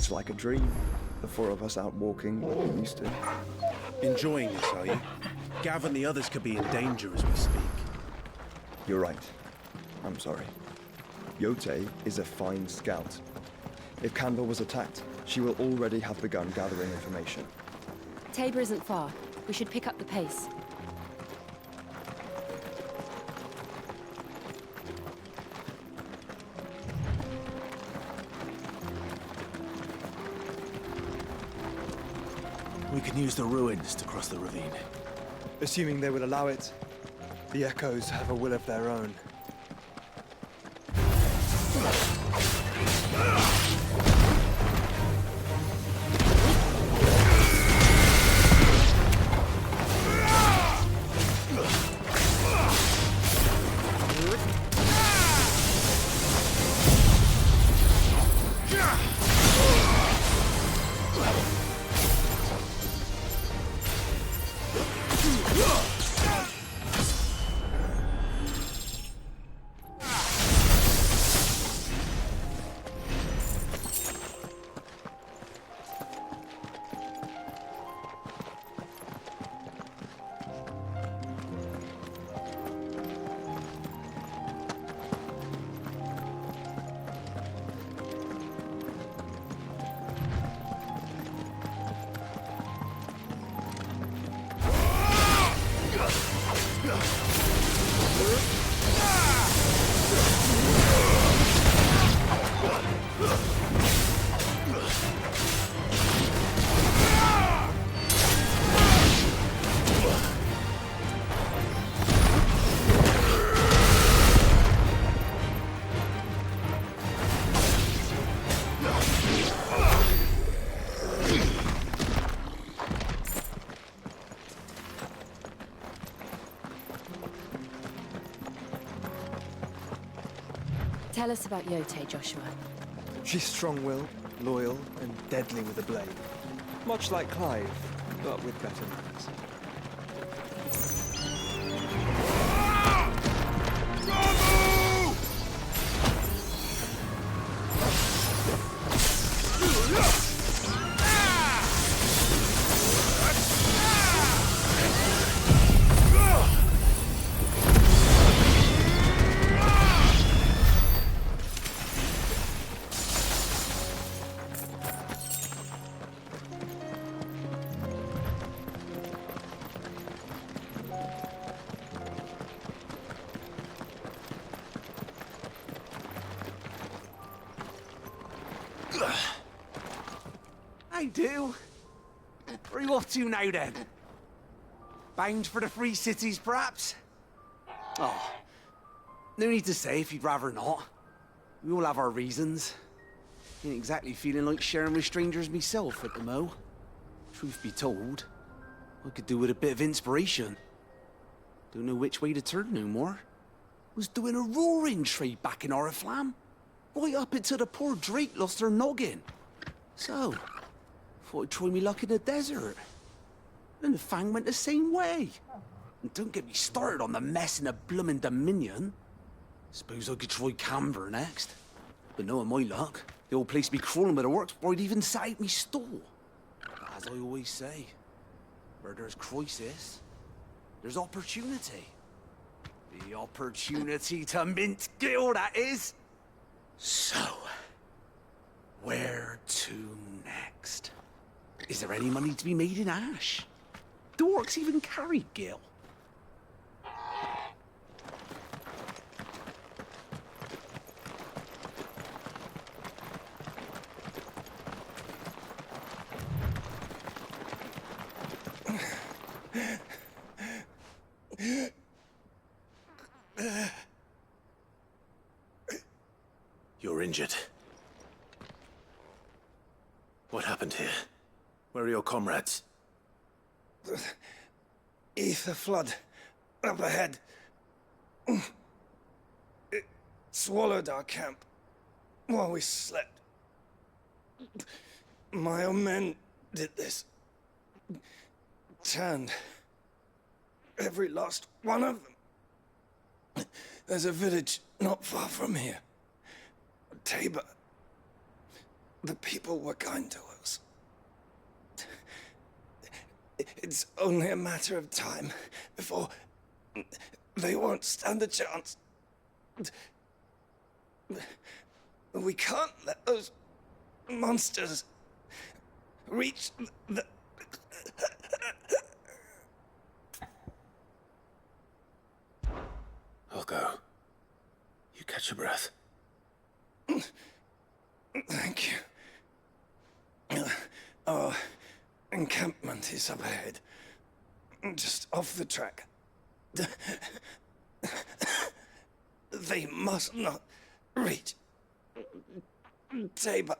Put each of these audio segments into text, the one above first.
It's like a dream. The four of us out walking like we used to. Enjoying this, are you? Gav and the others could be in danger as we speak. You're right. I'm sorry. Yote is a fine scout. If Canville was attacked, she will already have begun gathering information. Tabor isn't far. We should pick up the pace. We can use the ruins to cross the ravine. Assuming they would allow it, the Echoes have a will of their own. Tell us about Yote, Joshua. She's strong-willed, loyal, and deadly with a blade. Much like Clive, but with better manners. I do. Where are you off to now, then? Bound for the Free Cities, perhaps? Oh, no need to say if you'd rather not. We all have our reasons. Ain't exactly feeling like sharing with strangers myself at the mo. Truth be told, I could do with a bit of inspiration. Don't know which way to turn no more. Was doing a roaring trade back in Oriflamme. Right up until the poor Drake lost her noggin. So, thought I'd try me luck in the desert. And the Fang went the same way. And don't get me started on the mess in the bloomin' Dominion. Suppose I could try Canver next. But knowing my luck, the old place be crawling with the works before I'd even sat out me stall. But as I always say, where there's crisis, there's opportunity. The opportunity to mint Gil, that is. So, where to next? Is there any money to be made in Ash? Do orcs even carry Gil? You're injured. What happened here? Where are your comrades? Ether flood. Up ahead. It swallowed our camp while we slept. My own men did this. Turned. Every last one of them. There's a village not far from here. Tabor. The people were kind to us. It's only a matter of time before they won't stand a chance. We can't let those monsters reach the... I'll go. You catch your breath. Thank you. Our encampment is up ahead. Just off the track. They must not reach. Tabor.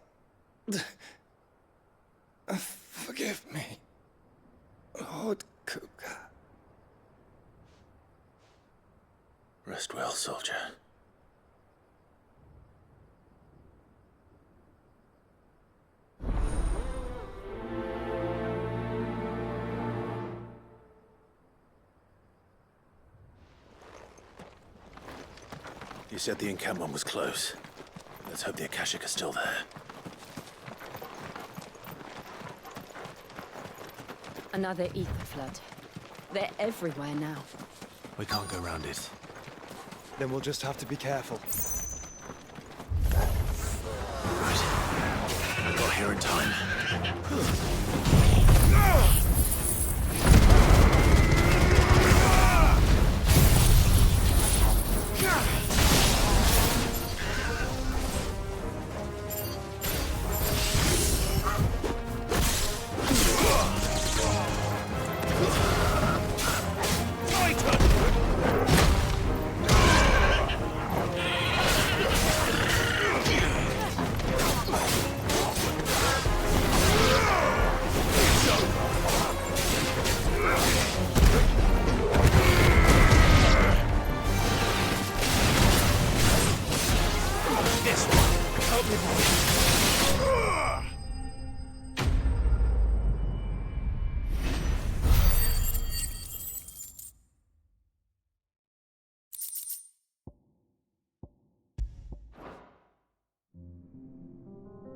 Forgive me, Lord Kupka. Rest well, soldier. You said the encampment was close. Let's hope the Akashic are still there. Another ether flood. They're everywhere now. We can't go round it. Then we'll just have to be careful. Right. We got here in time.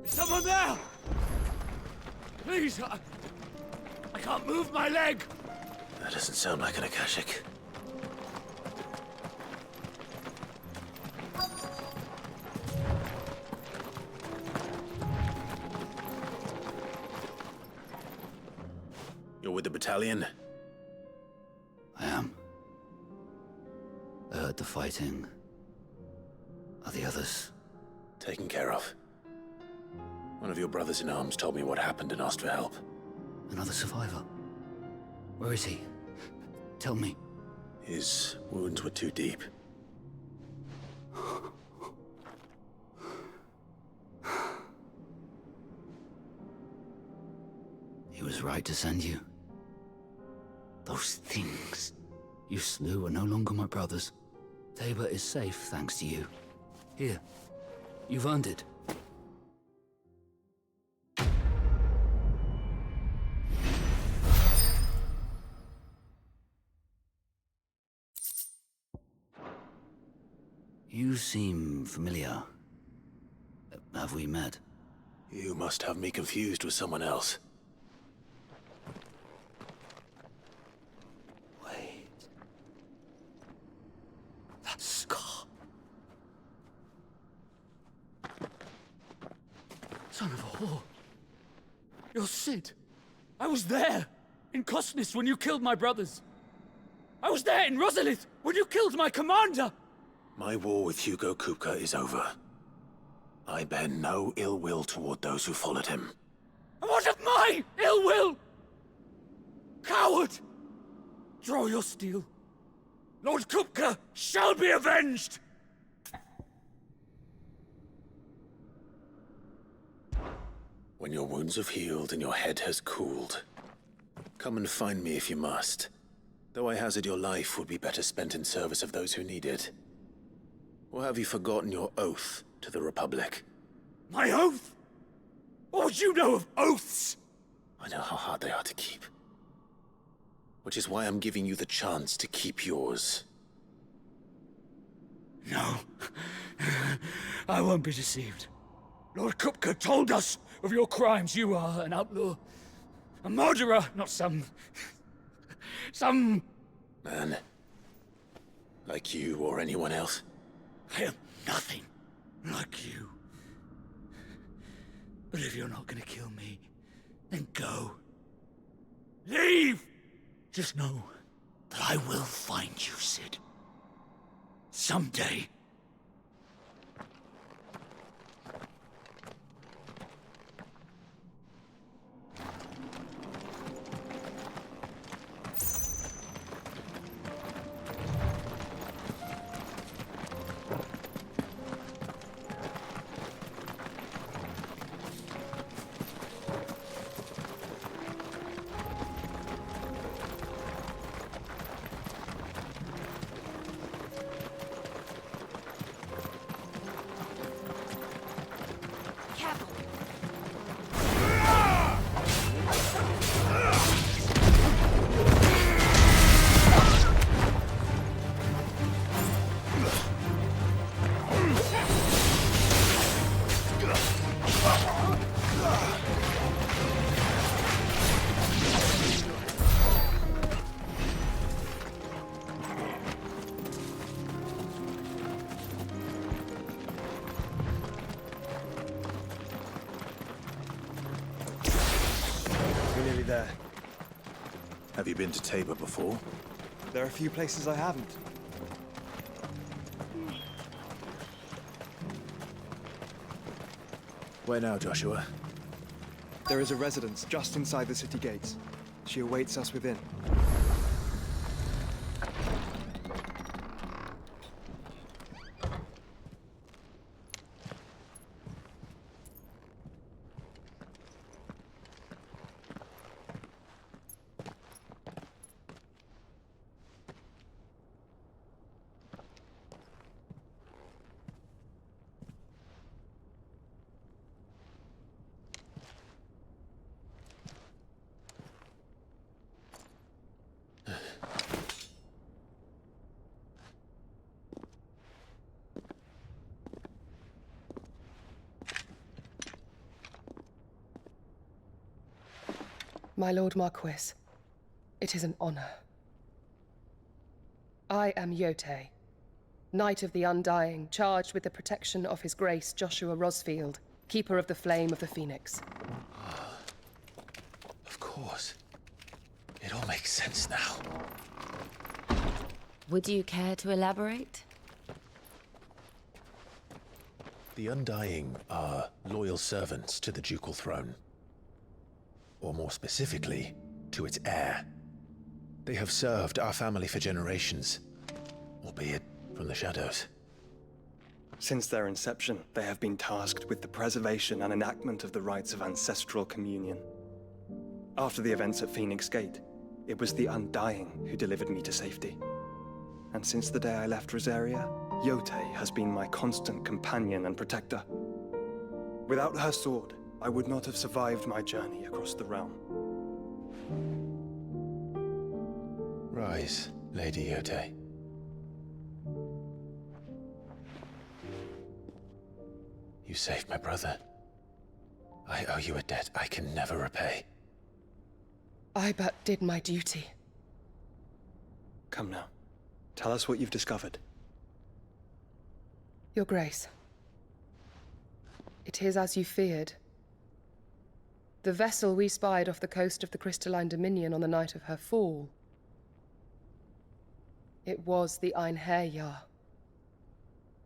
Is someone there? Please, I can't move my leg. That doesn't sound like an Akashic. You're with the battalion? I am. I heard the fighting. Are the others? Taken care of. One of your brothers in arms told me what happened and asked for help. Another survivor? Where is he? Tell me. His wounds were too deep. He was right to send you. Those things you slew are no longer my brothers. Tabor is safe thanks to you. Here, you've earned it. You seem familiar. Have we met? You must have me confused with someone else. Wait. That scar. Son of a whore. You're Sid. I was there, in Cosnis, when you killed my brothers. I was there in Rosalith, when you killed my commander! My war with Hugo Kupka is over. I bear no ill will toward those who followed him. And what of my ill will? Coward! Draw your steel. Lord Kupka shall be avenged! When your wounds have healed and your head has cooled, come and find me if you must. Though I hazard your life would be better spent in service of those who need it. Or have you forgotten your oath to the Republic? My oath? What would you know of oaths? I know how hard they are to keep. Which is why I'm giving you the chance to keep yours. No. I won't be deceived. Lord Kupka told us of your crimes. You are an outlaw. A murderer, not some Man. Like you or anyone else. I am nothing like you. But if you're not gonna kill me, then go. Leave! Just know that I will find you, Cid. Someday. There. Have you been to Tabor before? There are a few places I haven't. Where now, Joshua? There is a residence just inside the city gates. She awaits us within. My Lord Marquis, it is an honor. I am Yotei, Knight of the Undying, charged with the protection of His Grace Joshua Rosfield, Keeper of the Flame of the Phoenix. Of course. It all makes sense now. Would you care to elaborate? The Undying are loyal servants to the ducal throne. Or more specifically, to its heir. They have served our family for generations, albeit from the shadows. Since their inception, they have been tasked with the preservation and enactment of the rites of ancestral communion. After the events at Phoenix Gate, it was the Undying who delivered me to safety. And since the day I left Rosaria, Yotei has been my constant companion and protector. Without her sword, I would not have survived my journey across the realm. Rise, Lady Yotei. You saved my brother. I owe you a debt I can never repay. I but did my duty. Come now. Tell us what you've discovered. Your Grace. It is as you feared. The vessel we spied off the coast of the Crystalline Dominion on the night of her fall. It was the Einherjar.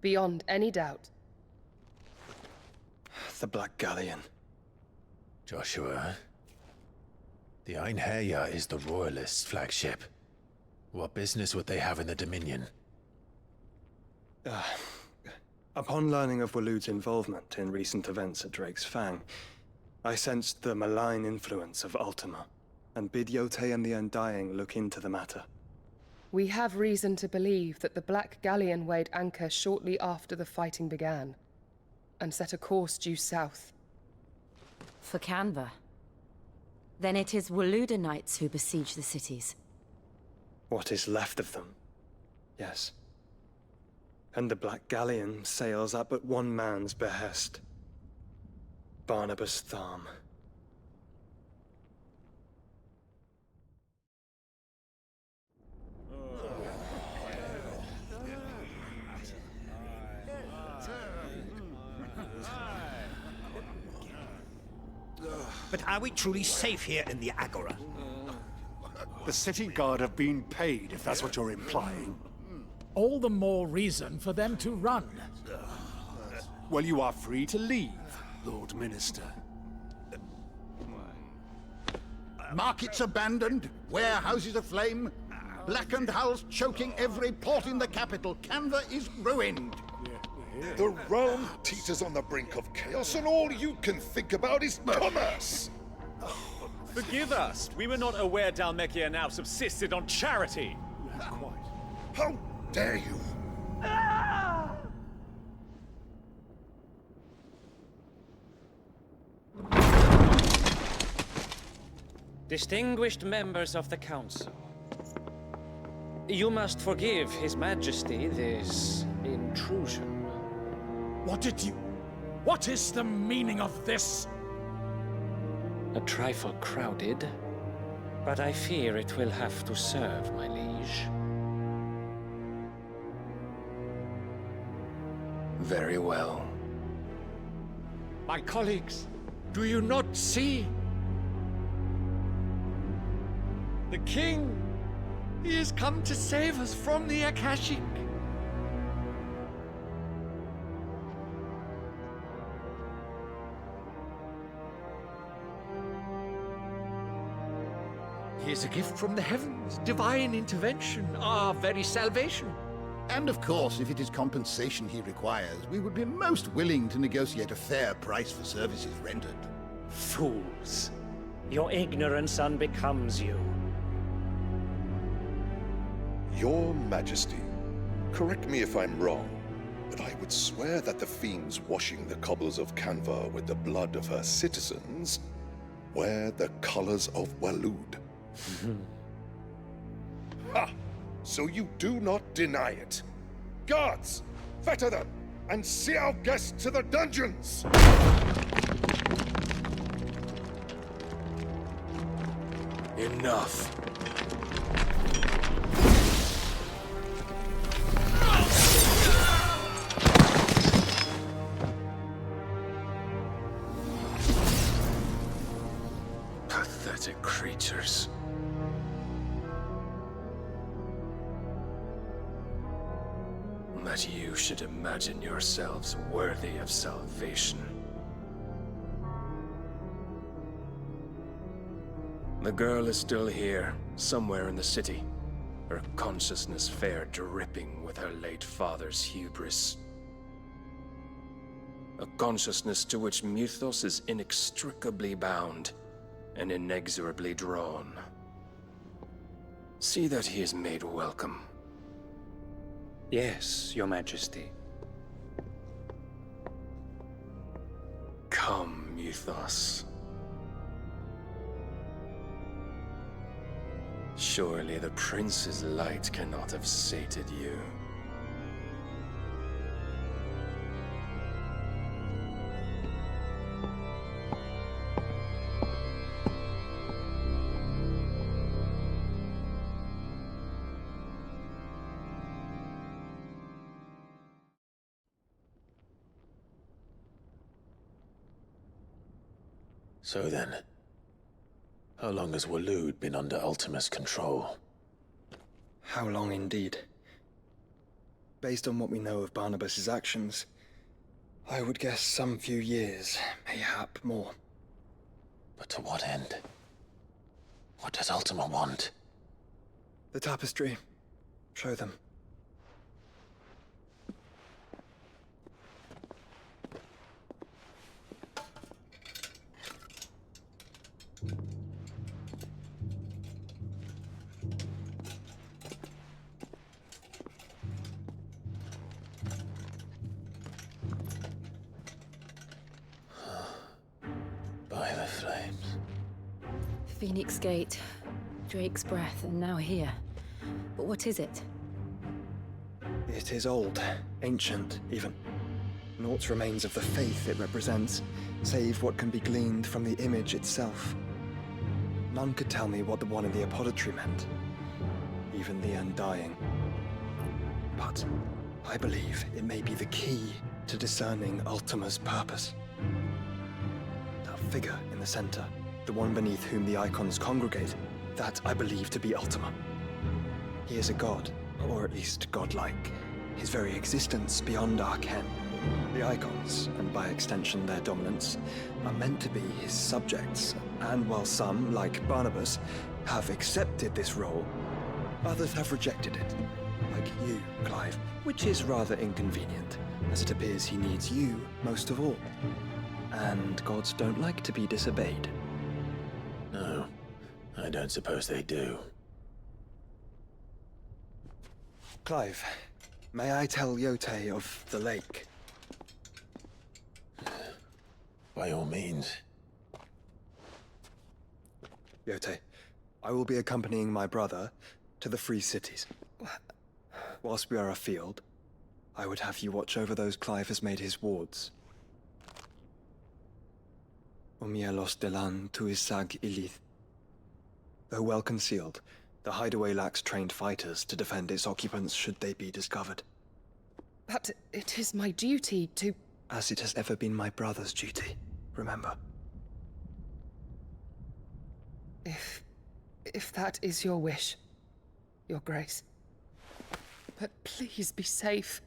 Beyond any doubt. The Black Galleon. Joshua, the Einherjar is the Royalists' flagship. What business would they have in the Dominion? Upon learning of Waloed's involvement in recent events at Drake's Fang, I sensed the malign influence of Ultima, and bid Yotei and the Undying look into the matter. We have reason to believe that the Black Galleon weighed anchor shortly after the fighting began, and set a course due south. For Canva. Then it is Waloed Knights who besiege the cities. What is left of them? Yes. And the Black Galleon sails at but one man's behest. Barnabas Tharm. But are we truly safe here in the Agora? The city guard have been paid, if that's what you're implying. All the more reason for them to run. Well, you are free to leave, Lord Minister. Markets abandoned, warehouses aflame, blackened hulls choking every port in the capital. Canva is ruined. The realm teeters on the brink of chaos, and all you can think about is commerce! Forgive us. We were not aware Dhalmekia now subsisted on charity. How dare you? Distinguished members of the Council, you must forgive His Majesty this intrusion. What is the meaning of this? A trifle crowded, but I fear it will have to serve, my liege. Very well. My colleagues, do you not see? The king! He has come to save us from the Akashic! He is a gift from the heavens, divine intervention, our very salvation. And of course, if it is compensation he requires, we would be most willing to negotiate a fair price for services rendered. Fools! Your ignorance unbecomes you. Your Majesty, correct me if I'm wrong, but I would swear that the fiends washing the cobbles of Canva with the blood of her citizens wear the colors of Waloed. Ha! So you do not deny it. Guards, fetter them, and see our guests to the dungeons! Enough. Pathetic creatures. That you should imagine yourselves worthy of salvation. The girl is still here, somewhere in the city. Her consciousness fair dripping with her late father's hubris. A consciousness to which Mythos is inextricably bound and inexorably drawn. See that he is made welcome. Yes, Your Majesty. Come, Mythos. Surely the prince's light cannot have sated you. So then, how long has Waloed been under Ultima's control? How long indeed? Based on what we know of Barnabas's actions, I would guess some few years, mayhap more. But to what end? What does Ultima want? The tapestry. Show them. By the flames. Phoenix Gate, Drake's Breath, and now here. But what is it? It is old, ancient even. Naught remains of the faith it represents, save what can be gleaned from the image itself. None could tell me what the one in the apothecary meant, even the Undying. But I believe it may be the key to discerning Ultima's purpose. That figure in the center, the one beneath whom the Eikons congregate, that I believe to be Ultima. He is a god, or at least godlike, his very existence beyond our ken. The Eikons, and by extension their dominants, are meant to be his subjects, and while some, like Barnabas, have accepted this role, others have rejected it, like you, Clive, which is rather inconvenient, as it appears he needs you most of all. And gods don't like to be disobeyed. No, I don't suppose they do. Clive, may I tell Yotei of the lake? By all means. Yotei, I will be accompanying my brother to the Free Cities. Whilst we are afield, I would have you watch over those Clive has made his wards. Umielos delan tuisag ilith. Though well concealed, the hideaway lacks trained fighters to defend its occupants should they be discovered. But it is my duty to... As it has ever been my brother's duty, remember. If that is your wish, Your Grace. But please be safe.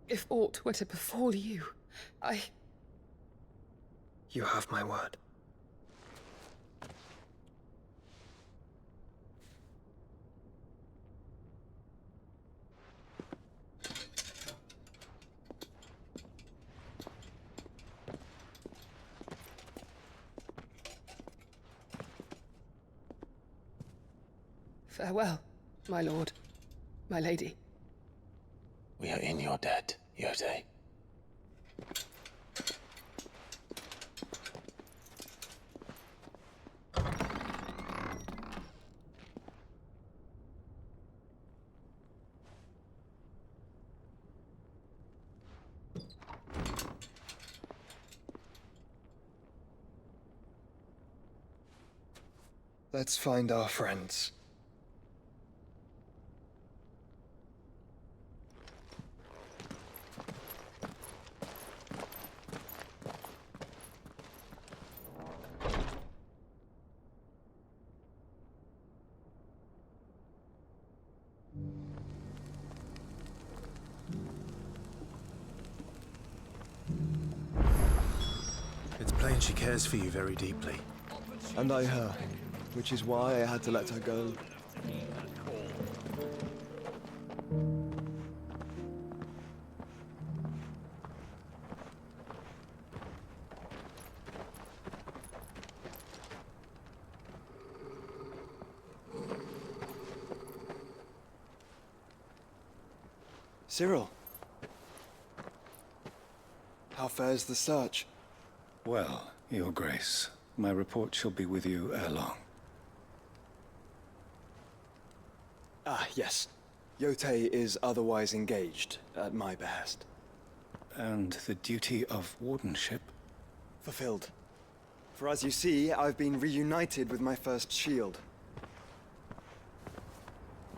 If aught were to befall you, You have my word. Farewell, my lord, my lady. We are in your debt, Yotei. Let's find our friends. It's plain she cares for you very deeply. And I her, which is why I had to let her go. Cyril. How fares the search? Well, Your Grace, my report shall be with you ere long. Ah, yes. Yotei is otherwise engaged, at my behest. And the duty of wardenship? Fulfilled. For as you see, I've been reunited with my first shield.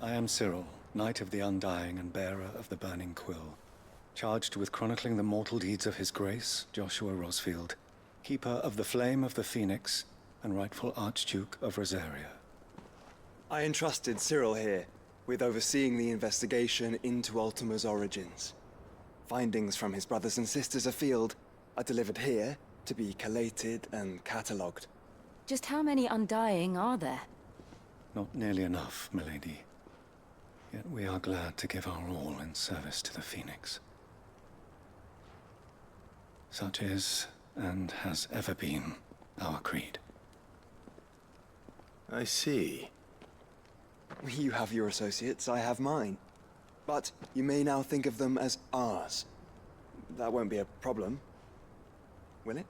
I am Cyril, Knight of the Undying and bearer of the Burning Quill, charged with chronicling the mortal deeds of His Grace, Joshua Rosfield, Keeper of the Flame of the Phoenix, and rightful Archduke of Rosaria. I entrusted Cyril here with overseeing the investigation into Ultima's origins. Findings from his brothers and sisters afield are delivered here to be collated and catalogued. Just how many Undying are there? Not nearly enough, milady. Yet we are glad to give our all in service to the Phoenix. Such is, and has ever been, our creed. I see. You have your associates, I have mine. But you may now think of them as ours. That won't be a problem, will it?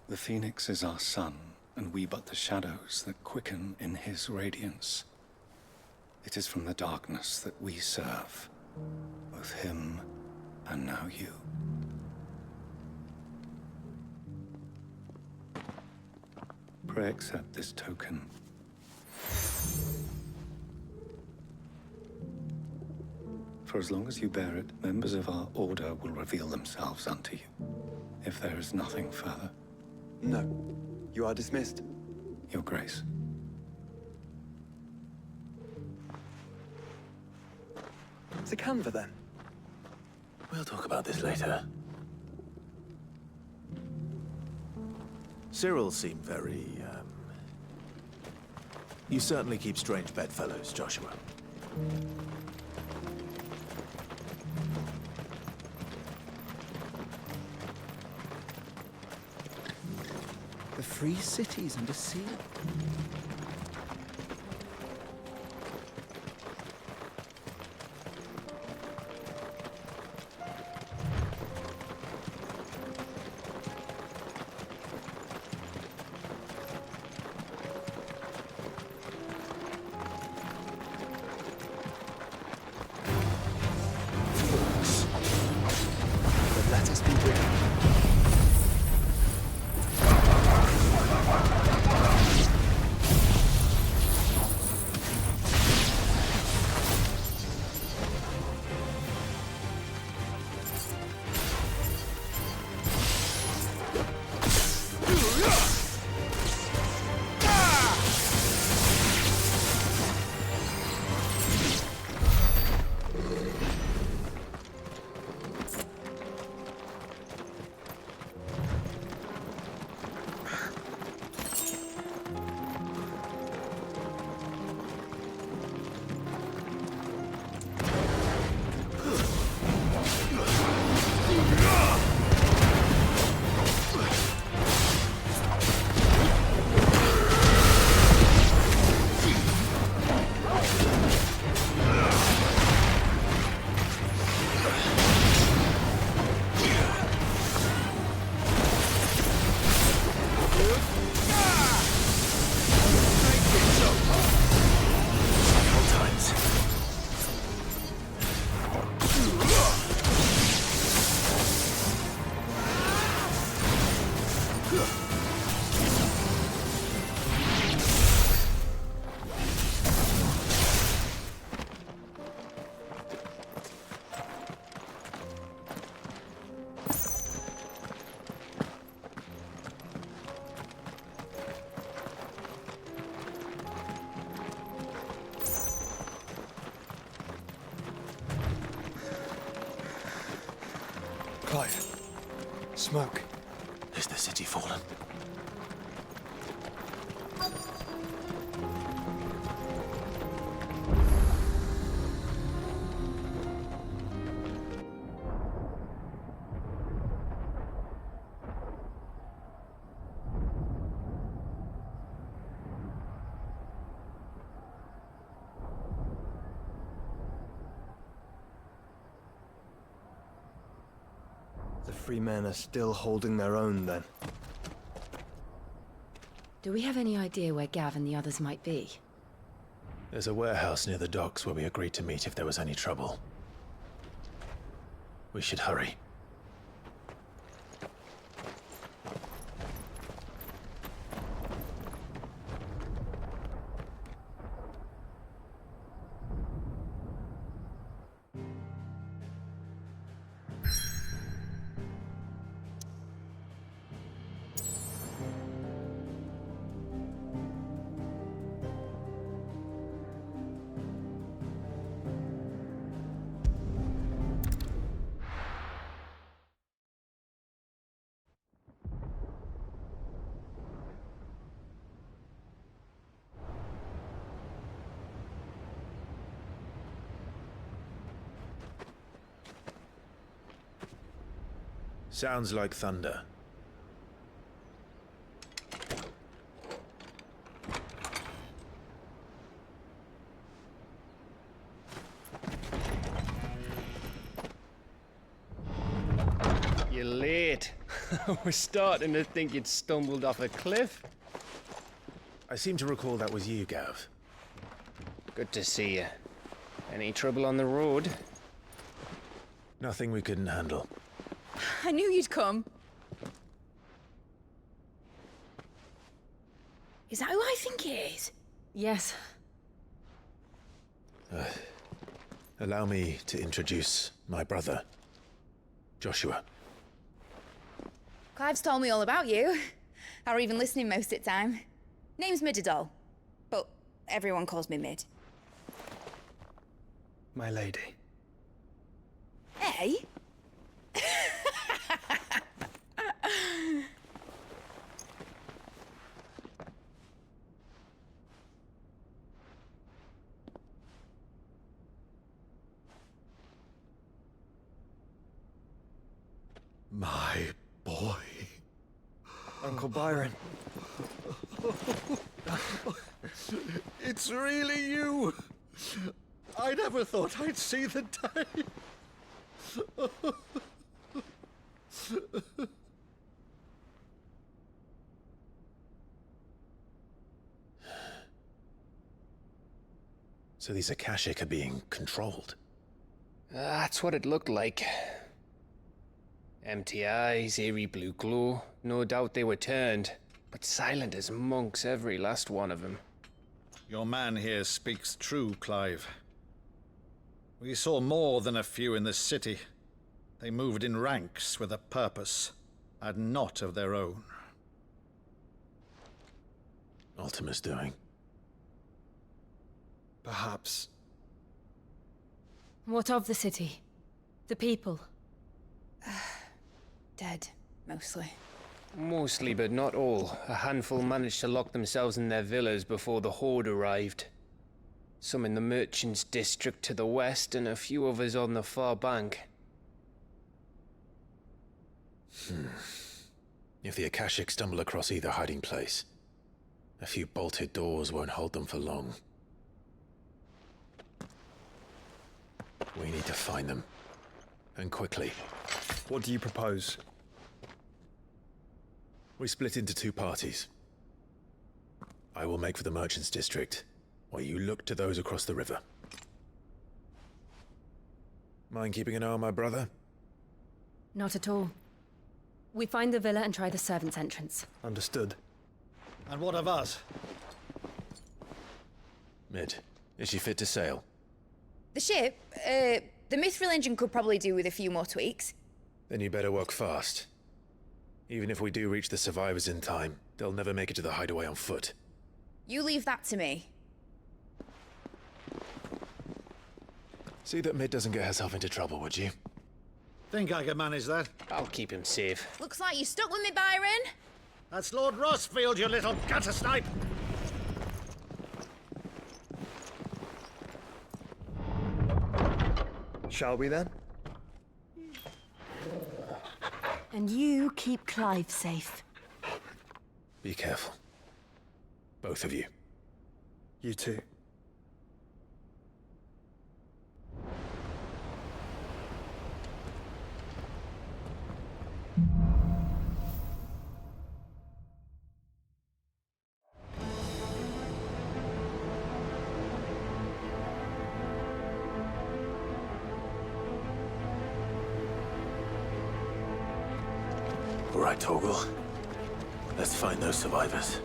The Phoenix is our sun, and we but the shadows that quicken in his radiance. It is from the darkness that we serve, Both him and now you. Pray accept this token. For as long as you bear it, members of our order will reveal themselves unto you. If there is nothing further. No. You are dismissed. Your Grace. To Canva, then. We'll talk about this later. Cyril seemed very, You certainly keep strange bedfellows, Joshua. The free cities under seal. Let us begin. Clive. Smoke. Is the city fallen? The free men are still holding their own, then. Do we have any idea where Gav and the others might be? There's a warehouse near the docks where we agreed to meet if there was any trouble. We should hurry. Sounds like thunder. You're late. We're starting to think you'd stumbled off a cliff. I seem to recall that was you, Gav. Good to see you. Any trouble on the road? Nothing we couldn't handle. I knew you'd come. Is that who I think it is? Yes. Allow me to introduce my brother, Joshua. Clive's told me all about you. Or even listening most of the time. Name's Midadol, but everyone calls me Mid. My lady. Hey? My boy. Uncle Byron. It's really you. I never thought I'd see the day. So these Akashic are being controlled? That's what it looked like. Empty eyes, eerie blue glow. No doubt they were turned, but silent as monks, every last one of them. Your man here speaks true, Clive. We saw more than a few in this city. They moved in ranks with a purpose, and not of their own. Ultima's doing. Perhaps. What of the city? The people? Dead, mostly. Mostly, but not all. A handful managed to lock themselves in their villas before the Horde arrived. Some in the Merchants' District to the west, and a few others on the far bank. If the Akashic stumble across either hiding place, a few bolted doors won't hold them for long. We need to find them. And quickly. What do you propose? We split into two parties. I will make for the Merchants' District, while you look to those across the river. Mind keeping an eye on my brother? Not at all. We find the villa and try the servants' entrance. Understood. And what of us? Mid, is she fit to sail? The ship, the Mithril engine could probably do with a few more tweaks. Then you better work fast. Even if we do reach the survivors in time, they'll never make it to the hideaway on foot. You leave that to me. See that Mid doesn't get herself into trouble, would you? Think I can manage that? I'll keep him safe. Looks like you stuck with me, Byron. That's Lord Rosfield, you little gutter snipe! Shall we then? And you keep Clive safe. Be careful. Both of you. You too. All right, Torgal. Let's find those survivors.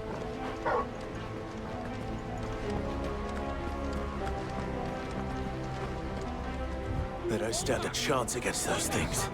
They don't stand a chance against those things.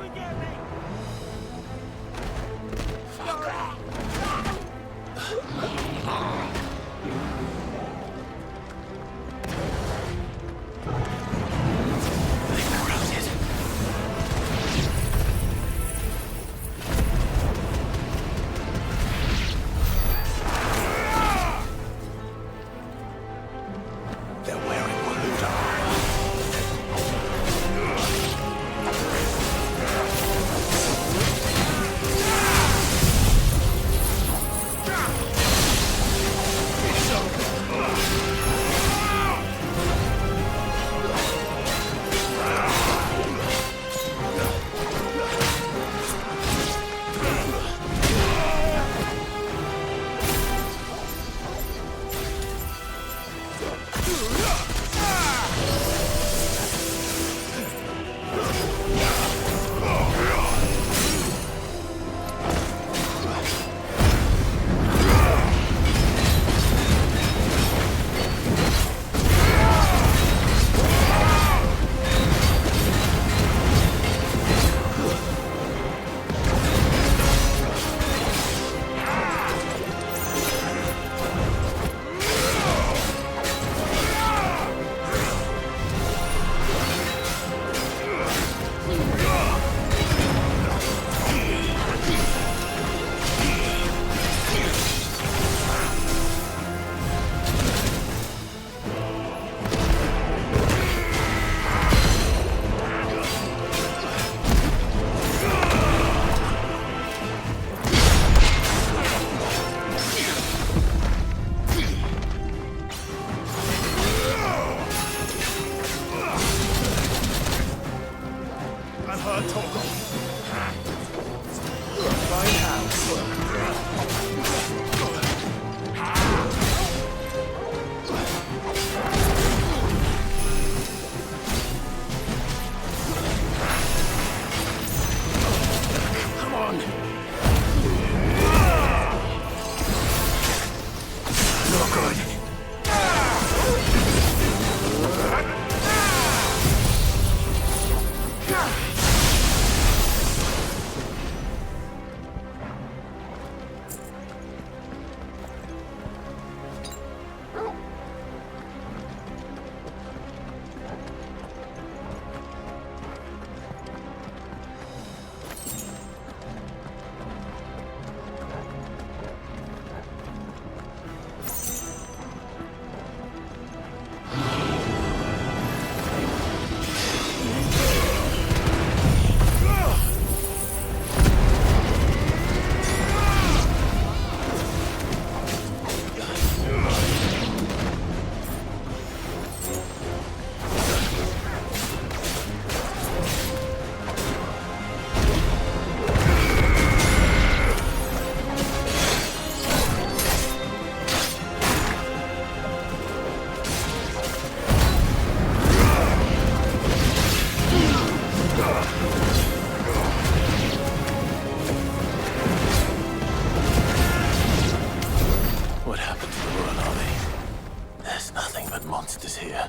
of monsters here.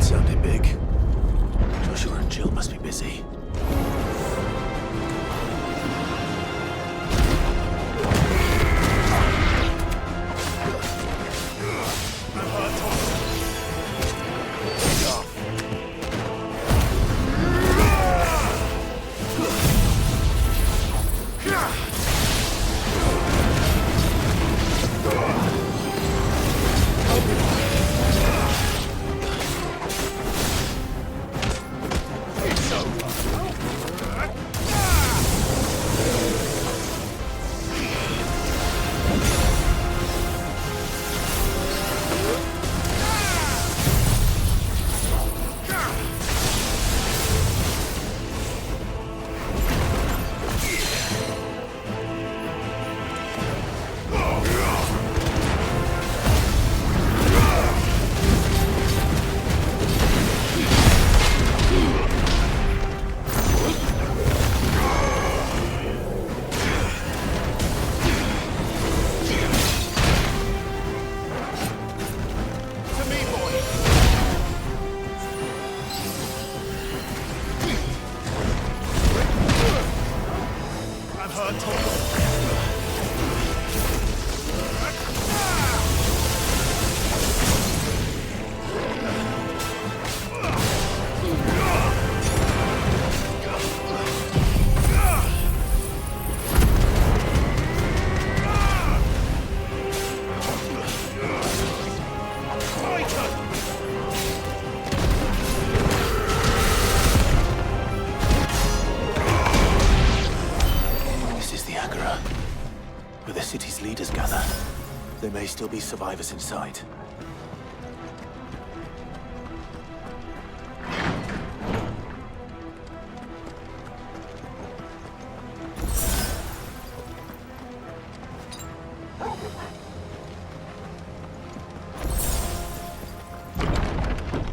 Sounded big. Joshua and Jill must be busy. Where the city's leaders gather. There may still be survivors inside.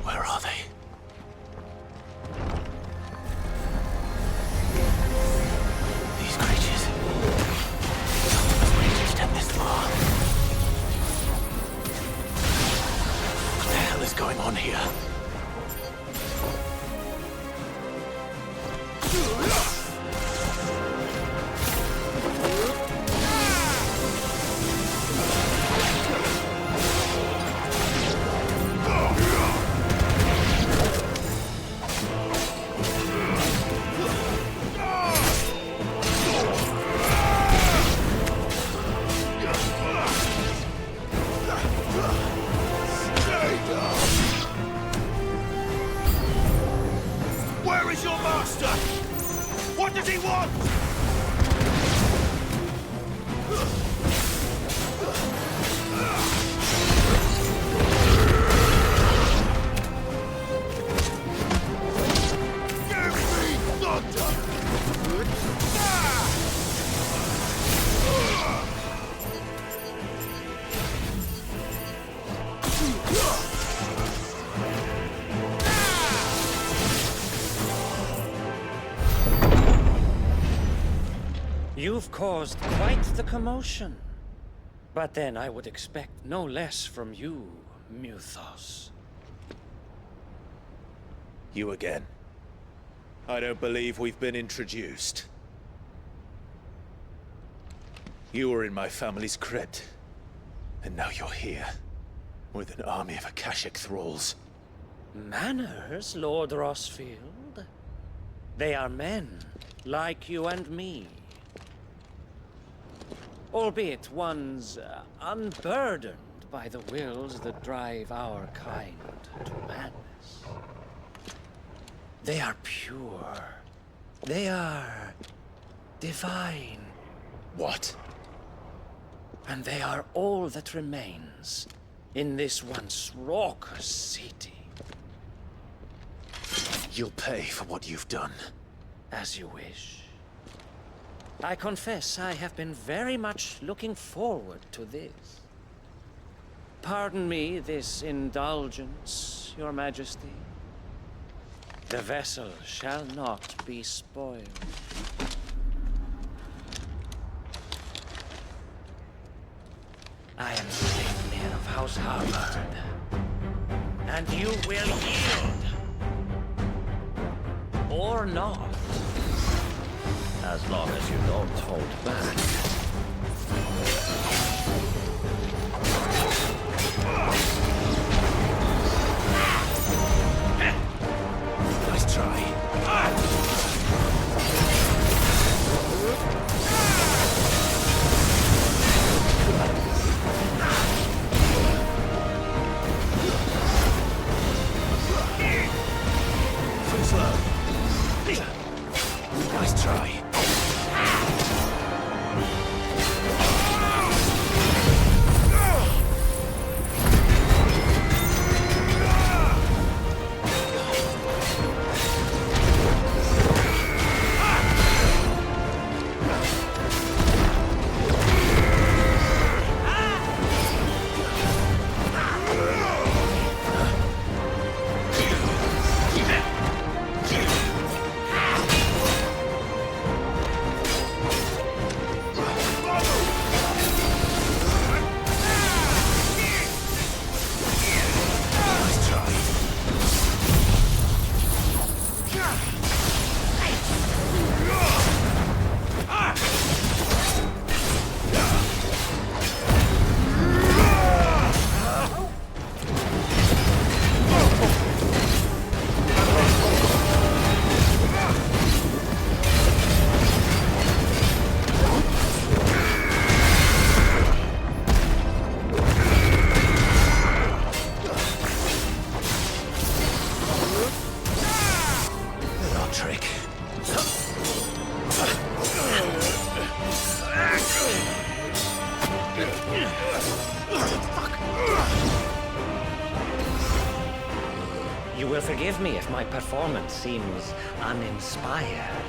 Where are they? These creatures. This far. What the hell is going on here? Where is your master? What does he want? Give me thunder! You've caused quite the commotion. But then I would expect no less from you, Muthos. You again. I don't believe we've been introduced. You were in my family's crypt, and now you're here, with an army of Akashic thralls. Manners, Lord Rosfield? They are men, like you and me. Albeit ones unburdened by the wills that drive our kind to madness. They are pure. They are divine. What? And they are all that remains in this once raucous city. You'll pay for what you've done. As you wish. I confess I have been very much looking forward to this. Pardon me this indulgence, Your Majesty. The vessel shall not be spoiled. I am Sigmir of House Harvard, and you will yield. Or not. As long as you don't hold back. Nice try. Too slow. Nice try. Forgive me if my performance seems uninspired.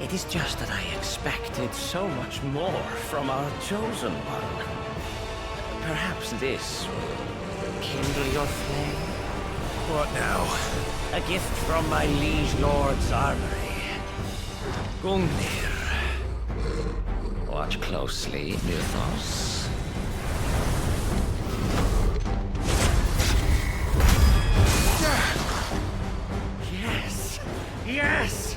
It is just that I expected so much more from our chosen one. Perhaps this will kindle your flame? What now? A gift from my liege lord's armory. Gungnir. Watch closely, Muthos. Yes!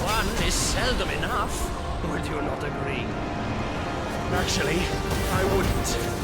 One is seldom enough. Would you not agree? Actually, I wouldn't.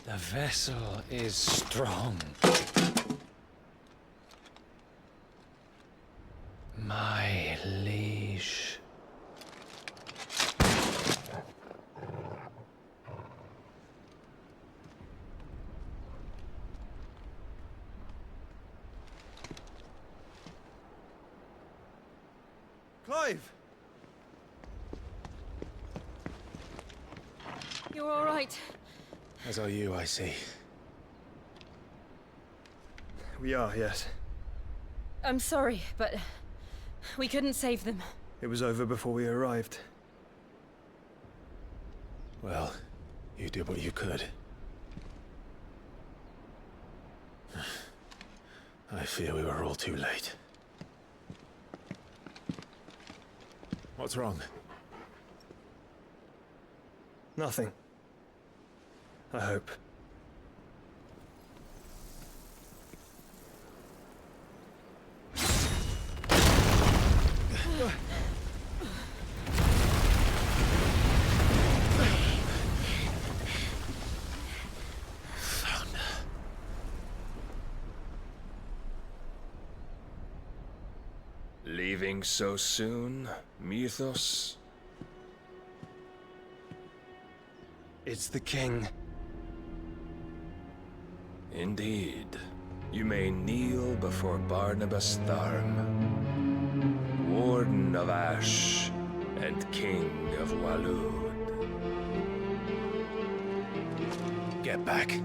The vessel is strong. My liege. Clive! You're all right. As are you, I see. We are, yes. I'm sorry, but we couldn't save them. It was over before we arrived. Well, you did what you could. I fear we were all too late. What's wrong? Nothing. I hope. Leaving so soon, Mythos? It's the king. Indeed. You may kneel before Barnabas Tharm, Warden of Ash and King of Waloed. Get back.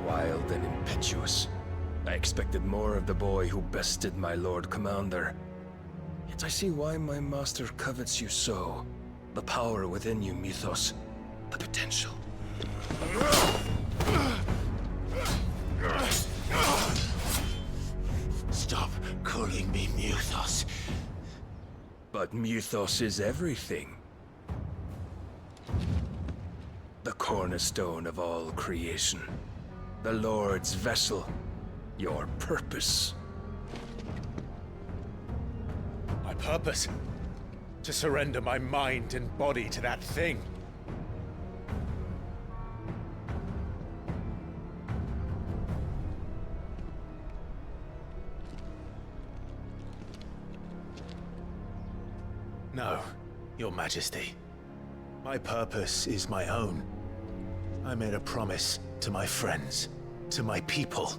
Wild and impetuous. I expected more of the boy who bested my Lord Commander. Yet I see why my master covets you so. The power within you, Mythos. The potential. Stop calling me Mythos. But Mythos is everything. The cornerstone of all creation. The Lord's vessel. Your purpose. My purpose? To surrender my mind and body to that thing. No, Your Majesty. My purpose is my own. I made a promise to my friends, to my people.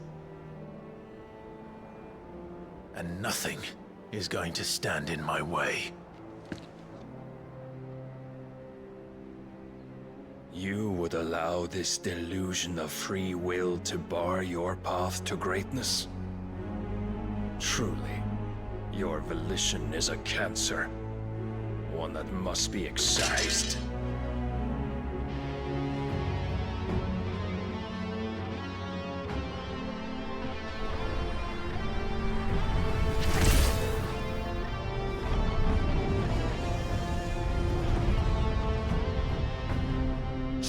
And nothing is going to stand in my way. You would allow this delusion of free will to bar your path to greatness? Truly, your volition is a cancer. One that must be excised.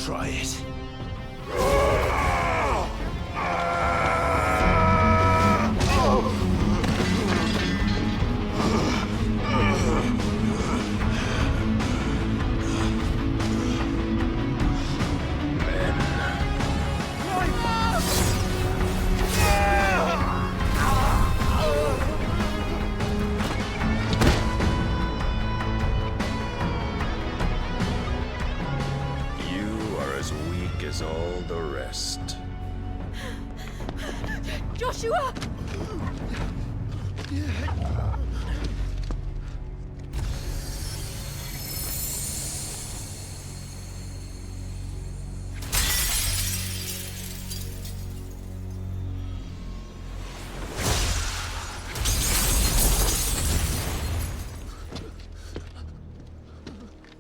Try it. As all the rest. Joshua!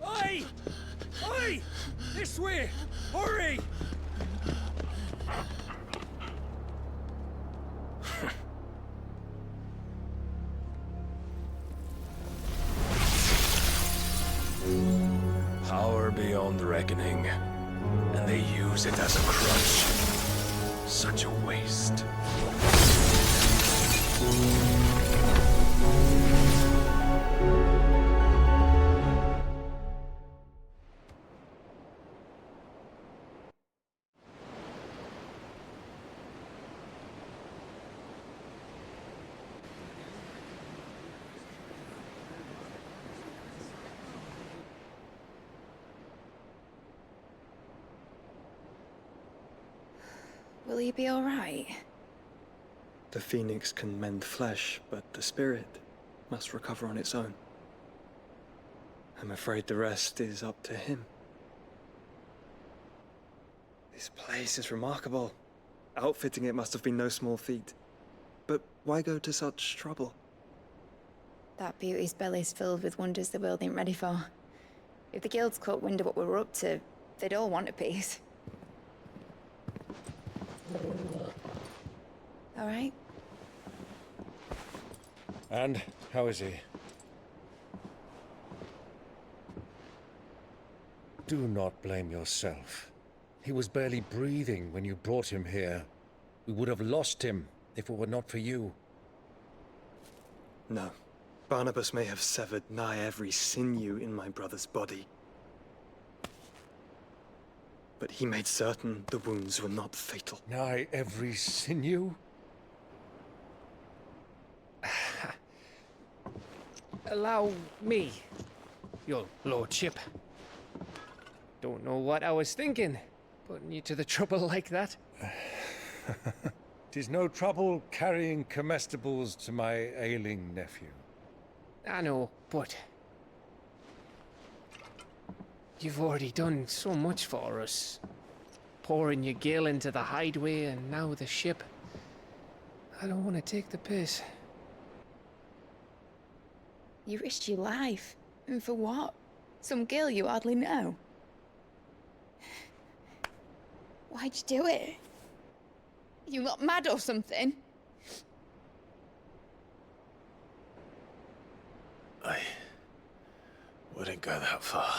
Oi! Oi! This way! Hurry! Power beyond reckoning, and they use it as a crutch. Such a waste. Will he be all right? The phoenix can mend flesh, but the spirit must recover on its own. I'm afraid the rest is up to him. This place is remarkable. Outfitting it must have been no small feat. But why go to such trouble? That beauty's belly's filled with wonders the world ain't ready for. If the guilds caught wind of what we were up to, they'd all want a piece. All right? And how is he? Do not blame yourself. He was barely breathing when you brought him here. We would have lost him if it were not for you. No. Barnabas may have severed nigh every sinew in my brother's body. But he made certain the wounds were not fatal. Nigh every sinew? Allow me, your lordship. Don't know what I was thinking, putting you to the trouble like that. 'Tis no trouble carrying comestibles to my ailing nephew. I know, but you've already done so much for us. Pouring your gale into the hideaway and now the ship. I don't want to take the piss. You risked your life. And for what? Some girl you hardly know. Why'd you do it? You not mad or something? I wouldn't go that far.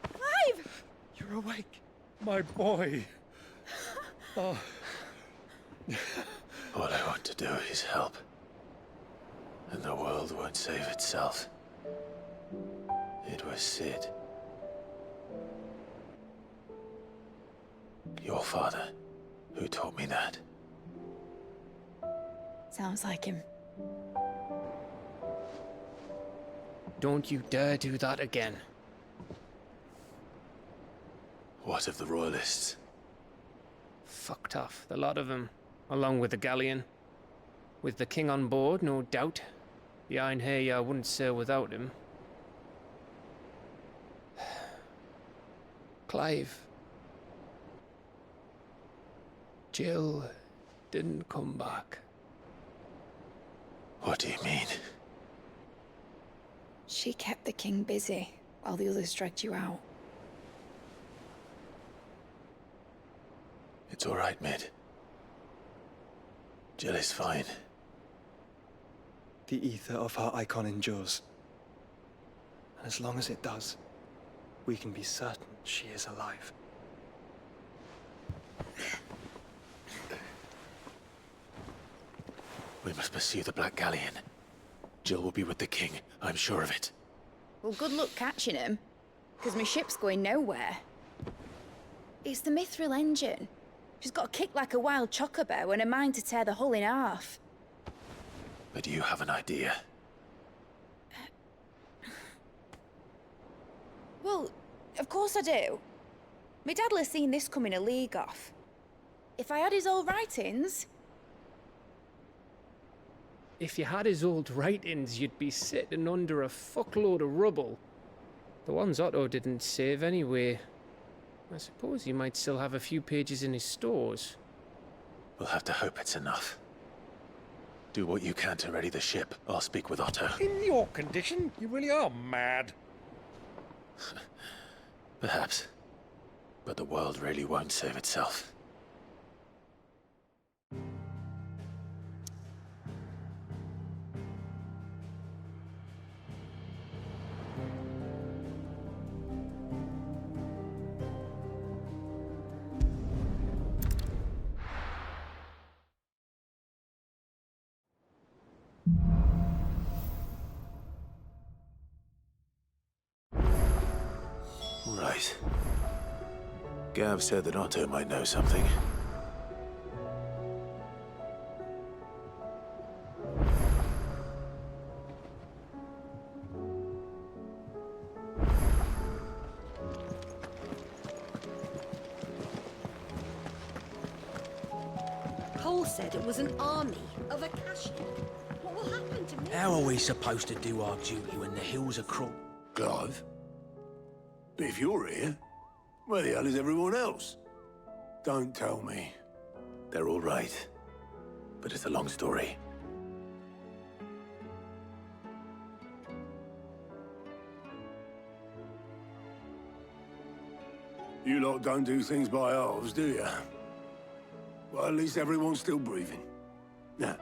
Clive! You're awake. My boy. Oh. All I want to do is help. And the world won't save itself. It was Sid. Your father, who taught me that. Sounds like him. Don't you dare do that again. What of the Royalists? Fucked off, the lot of them, along with the galleon. With the king on board, no doubt. The Iron Hair wouldn't sail without him. Clive. Jill didn't come back. What do you mean? She kept the king busy while the others dragged you out. It's all right, Mid. Jill is fine. The ether of her Eikon endures. And as long as it does, we can be certain she is alive. We must pursue the Black Galleon. Jill will be with the king, I'm sure of it. Well, good luck catching him, because my ship's going nowhere. It's the Mithril engine. She's got a kick like a wild chocobo and a mind to tear the hull in half. But you have an idea. Well, of course I do. My dad'll have seen this coming a league off. If I had his old writings... If you had his old writings, you'd be sitting under a fuckload of rubble. The ones Otto didn't save anyway. I suppose he might still have a few pages in his stores. We'll have to hope it's enough. Do what you can to ready the ship. I'll speak with Otto. In your condition, you really are mad. Perhaps. But the world really won't save itself. Right. Gav said that Otto might know something. Cole said it was an army of Akashi. What will happen to me? How are we supposed to do our duty when the hills are crawling? Clive? But if you're here, where the hell is everyone else? Don't tell me. They're all right. But it's a long story. You lot don't do things by halves, do you? Well, at least everyone's still breathing. Now,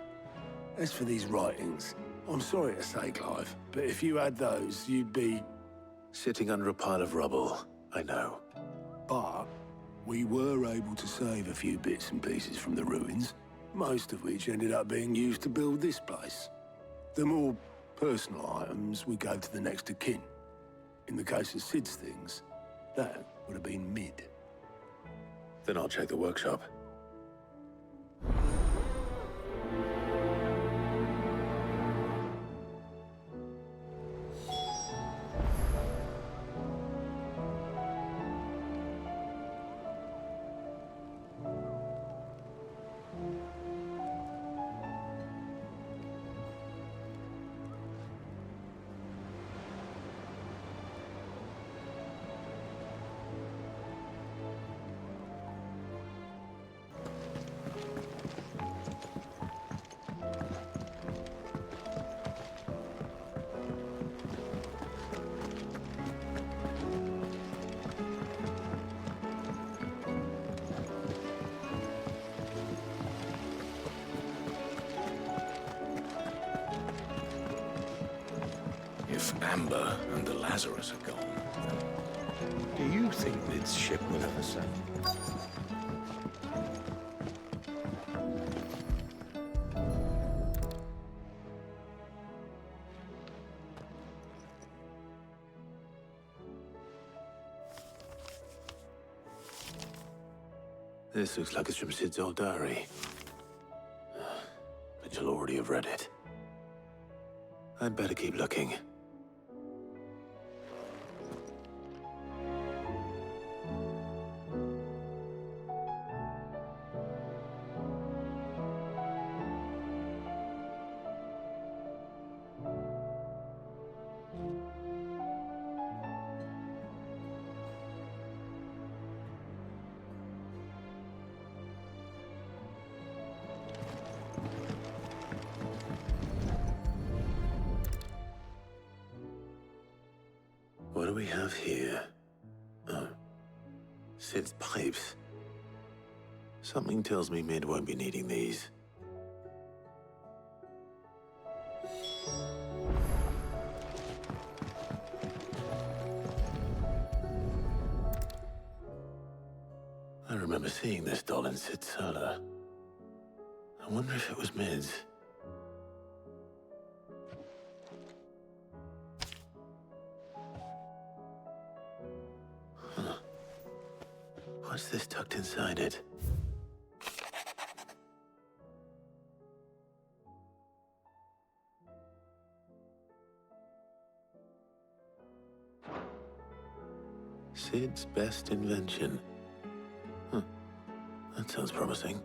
as for these writings, I'm sorry to say, Clive, but if you had those, you'd be... Sitting under a pile of rubble, I know. But we were able to save a few bits and pieces from the ruins, most of which ended up being used to build this place. The more personal items we gave to the next of kin. In the case of Sid's things, that would have been mid. Then I'll check the workshop. If Amber and the Lazarus are gone, do you think Lid's ship will ever sail? This looks like it's from Sid's old diary. But you'll already have read it. I'd better keep looking. What do we have here? Oh. Sid's pipes. Something tells me Mid won't be needing these. remember seeing this doll in Sid's cellar. I wonder if it was Mid's. Huh. What's this tucked inside it? Sid's best invention. Huh. That sounds promising.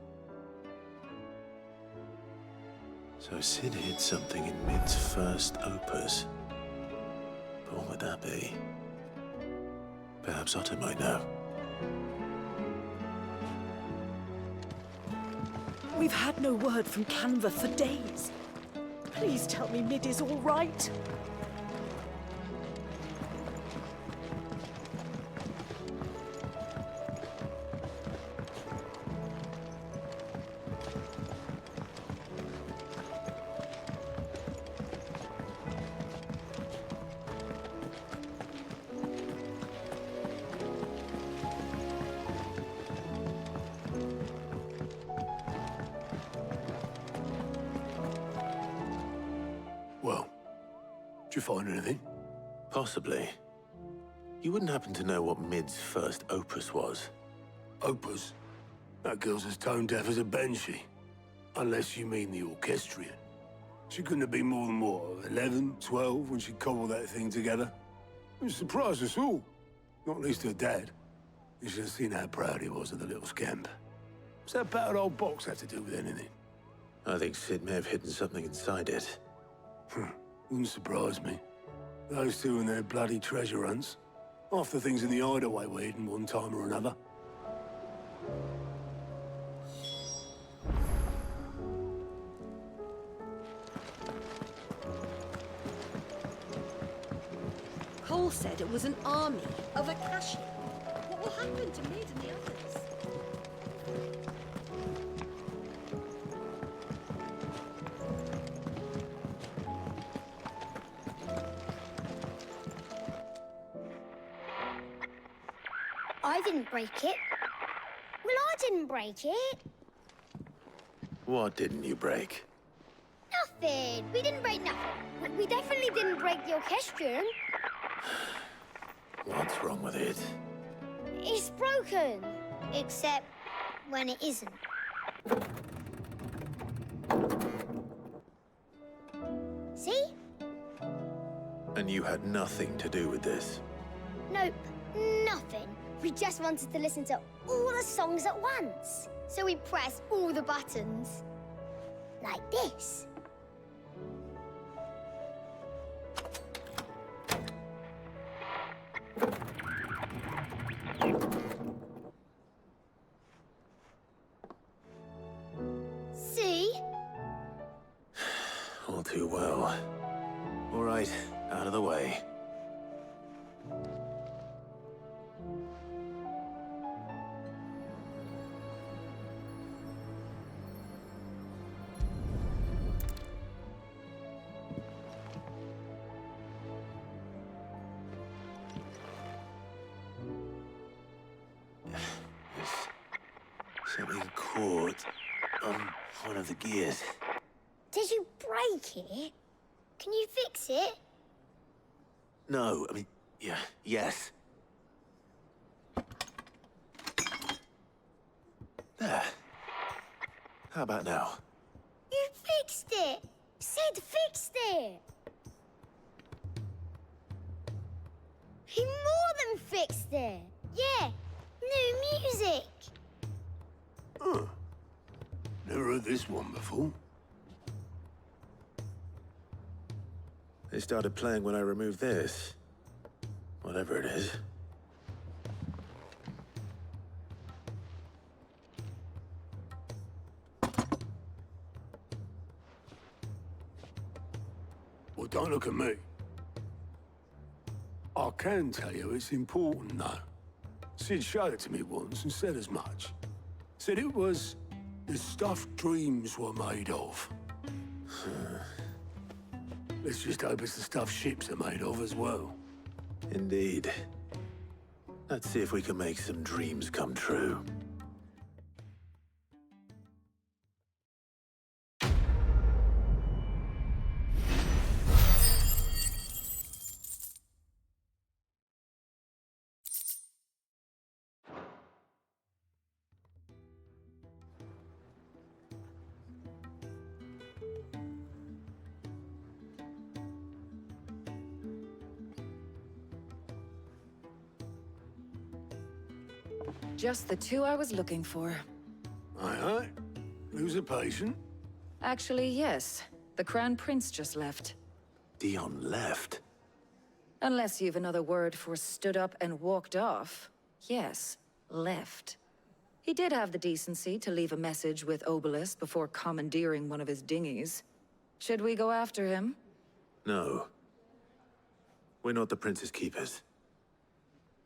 So Sid hid something in Mid's first opus. But what would that be? Perhaps Otto might know. We've had no word from Canva for days. Please tell me Mid is all right. Well, did you find anything? Possibly. You wouldn't happen to know what Mid's first opus was? Opus? That girl's as tone deaf as a banshee. Unless you mean the orchestrion. She couldn't have been more than, what, 11, 12 when she cobbled that thing together? It surprised us all. Not least her dad. You should have seen how proud he was of the little scamp. What's that battered old box have to do with anything? I think Sid may have hidden something inside it. Wouldn't surprise me. Those two and their bloody treasure hunts. Half the things in the hideaway were hidden one time or another. Cole said it was an army of Akashi. What will happen to Mid and the others? I didn't break it. Well, I didn't break it. What didn't you break? Nothing. We didn't break nothing. We definitely didn't break the orchestrion. What's wrong with it? It's broken. Except when it isn't. See? And you had nothing to do with this? Nope. Nothing. We just wanted to listen to all the songs at once. So we pressed all the buttons. Like this. See? All too well. All right, out of the way. Something caught on one of the gears. Did you break it? Can you fix it? No, I mean, yes. There. How about now? You fixed it! Sid fixed it! He more than fixed it! Yeah, new music! Huh. Never heard this one before. They started playing when I removed this. Whatever it is. Well, don't look at me. I can tell you it's important, though. Sid showed it to me once and said as much. Said it was the stuff dreams were made of. Let's just hope it's the stuff ships are made of as well. Indeed. Let's see if we can make some dreams come true. Just the two I was looking for. Aye, aye. Who's a patient? Actually, yes. The Crown Prince just left. Dion left? Unless you've another word for stood up and walked off. Yes, left. He did have the decency to leave a message with Obelisk before commandeering one of his dinghies. Should we go after him? No. We're not the Prince's keepers.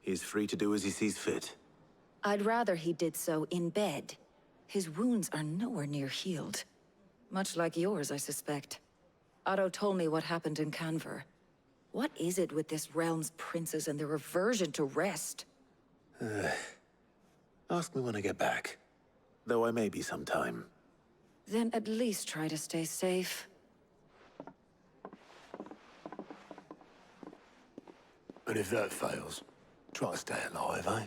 He's free to do as he sees fit. I'd rather he did so in bed. His wounds are nowhere near healed. Much like yours, I suspect. Otto told me what happened in Canver. What is it with this realm's princes and their aversion to rest? Ask me when I get back. Though I may be sometime. Then at least try to stay safe. And if that fails, try to stay alive, eh?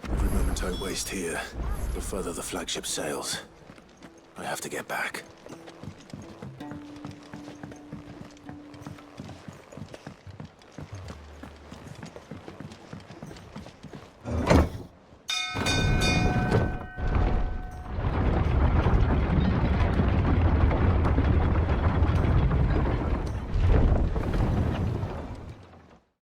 Every moment I waste here, the further the flagship sails. I have to get back.